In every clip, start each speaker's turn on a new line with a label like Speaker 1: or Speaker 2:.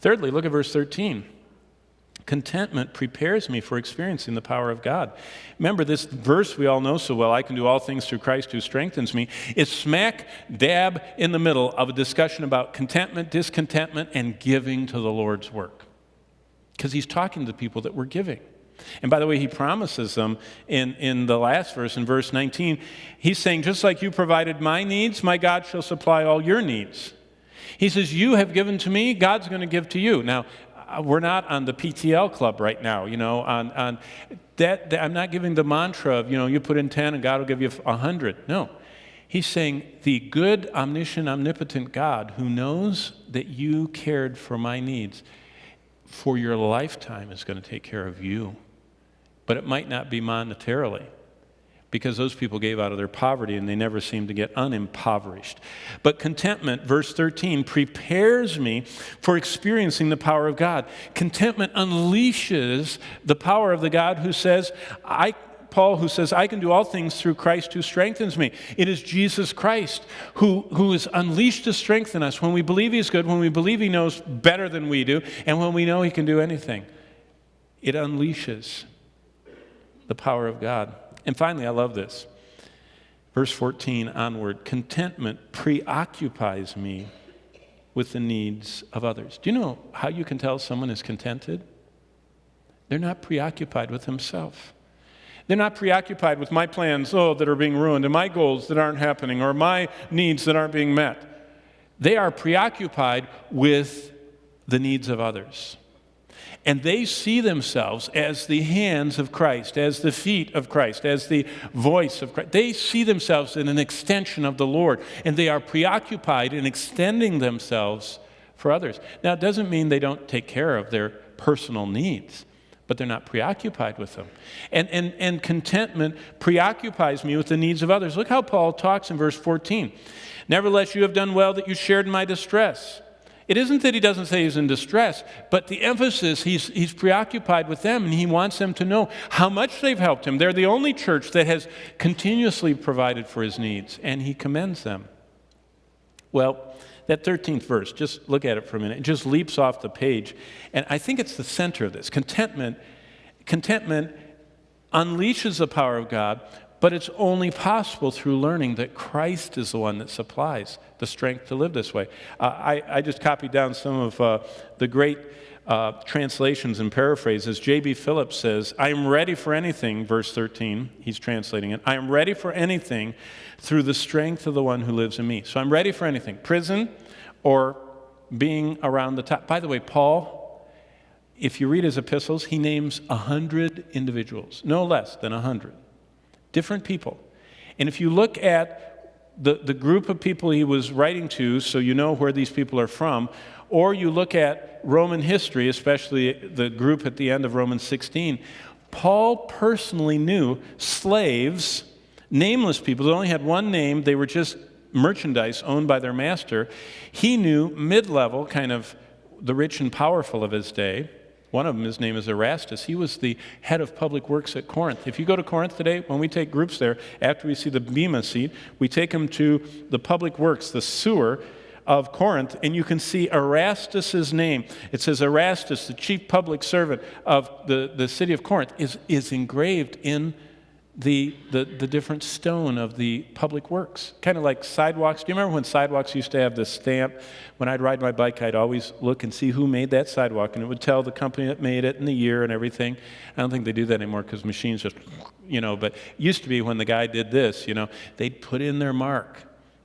Speaker 1: Thirdly, look at verse 13. Contentment prepares me for experiencing the power of God. Remember, this verse we all know so well, I can do all things through Christ who strengthens me, is smack dab in the middle of a discussion about contentment, discontentment, and giving to the Lord's work. Because he's talking to people that were giving. And by the way, he promises them in the last verse, in verse 19, he's saying, just like you provided my needs, my God shall supply all your needs. He says, you have given to me, God's going to give to you. Now, we're not on the PTL club right now, on that I'm not giving the mantra of, you put in 10 and God will give you 100. No. He's saying the good, omniscient, omnipotent God who knows that you cared for my needs for your lifetime is going to take care of you. But it might not be monetarily, because those people gave out of their poverty and they never seemed to get unimpoverished. But contentment, verse 13, prepares me for experiencing the power of God. Contentment unleashes the power of the God who says, Paul, who says, I can do all things through Christ who strengthens me. It is Jesus Christ who is unleashed to strengthen us when we believe he's good, when we believe he knows better than we do, and when we know he can do anything. It unleashes the power of God. And finally, I love this. Verse 14 onward, contentment preoccupies me with the needs of others. Do you know how you can tell someone is contented? They're not preoccupied with himself. They're not preoccupied with my plans, that are being ruined, and my goals that aren't happening, or my needs that aren't being met. They are preoccupied with the needs of others. And they see themselves as the hands of Christ, as the feet of Christ, as the voice of Christ. They see themselves in an extension of the Lord, and they are preoccupied in extending themselves for others. Now, it doesn't mean they don't take care of their personal needs, but they're not preoccupied with them. And contentment preoccupies me with the needs of others. Look how Paul talks in verse 14. Nevertheless, you have done well that you shared in my distress. It isn't that he doesn't say he's in distress, but the emphasis, he's preoccupied with them, and he wants them to know how much they've helped him. They're the only church that has continuously provided for his needs, and he commends them. Well, that 13th verse, just look at it for a minute. It just leaps off the page, and I think it's the center of this. Contentment unleashes the power of God, but it's only possible through learning that Christ is the one that supplies the strength to live this way. I just copied down some of the great translations and paraphrases. J.B. Phillips says, I am ready for anything, verse 13, he's translating it. I am ready for anything through the strength of the one who lives in me. So I'm ready for anything, prison or being around the top. By the way, Paul, if you read his epistles, he names 100 individuals, no less than 100. Different people. And if you look at the group of people he was writing to, so you know where these people are from, or you look at Roman history, especially the group at the end of Romans 16, Paul personally knew slaves, nameless people that only had one name, they were just merchandise owned by their master. He knew mid-level, kind of the rich and powerful of his day. One of them, his name is Erastus. He was the head of public works at Corinth. If you go to Corinth today, when we take groups there, after we see the Bema seat, we take them to the public works, the sewer of Corinth, and you can see Erastus's name. It says Erastus, the chief public servant of the city of Corinth, is engraved in the different stone of the public works. Kind of like sidewalks. Do you remember when sidewalks used to have this stamp? When I'd ride my bike, I'd always look and see who made that sidewalk, and it would tell the company that made it and the year and everything. I don't think they do that anymore because machines just, but it used to be when the guy did this, they'd put in their mark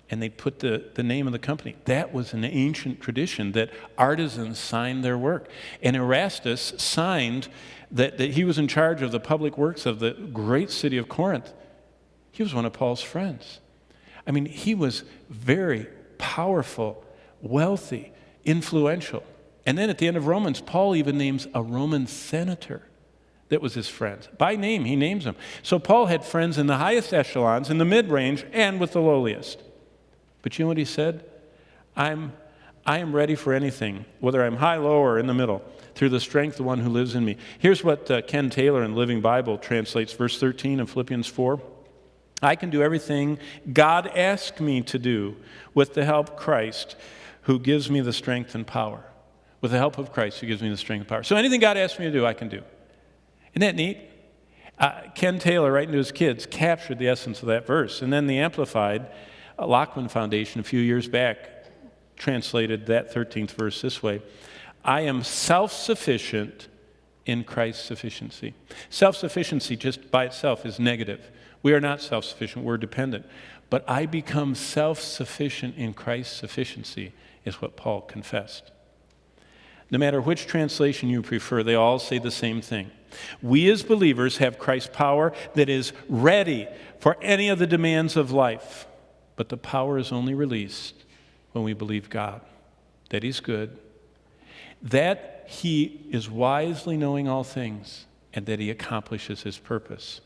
Speaker 1: and they'd put the name of the company. That was an ancient tradition that artisans signed their work. And Erastus signed that he was in charge of the public works of the great city of Corinth. He was one of Paul's friends. I mean, he was very powerful, wealthy, influential. And then at the end of Romans, Paul even names a Roman senator that was his friend. By name, he names them. So Paul had friends in the highest echelons, in the mid-range, and with the lowliest. But you know what he said? I am ready for anything, whether I'm high, low, or in the middle, through the strength of the one who lives in me. Here's what Ken Taylor in Living Bible translates, verse 13 of Philippians 4. I can do everything God asked me to do with the help of Christ who gives me the strength and power. with the help of Christ who gives me the strength and power. So anything God asks me to do, I can do. Isn't that neat? Ken Taylor, writing to his kids, captured the essence of that verse. And then the Amplified Lockman Foundation a few years back translated that 13th verse this way: I am self-sufficient in Christ's sufficiency. Self-sufficiency just by itself is negative. We are not self-sufficient, we're dependent. But I become self-sufficient in Christ's sufficiency is what Paul confessed. No matter which translation you prefer, they all say the same thing. We as believers have Christ's power that is ready for any of the demands of life. But the power is only released when we believe God, that He's good, that He is wisely knowing all things, and that He accomplishes His purpose.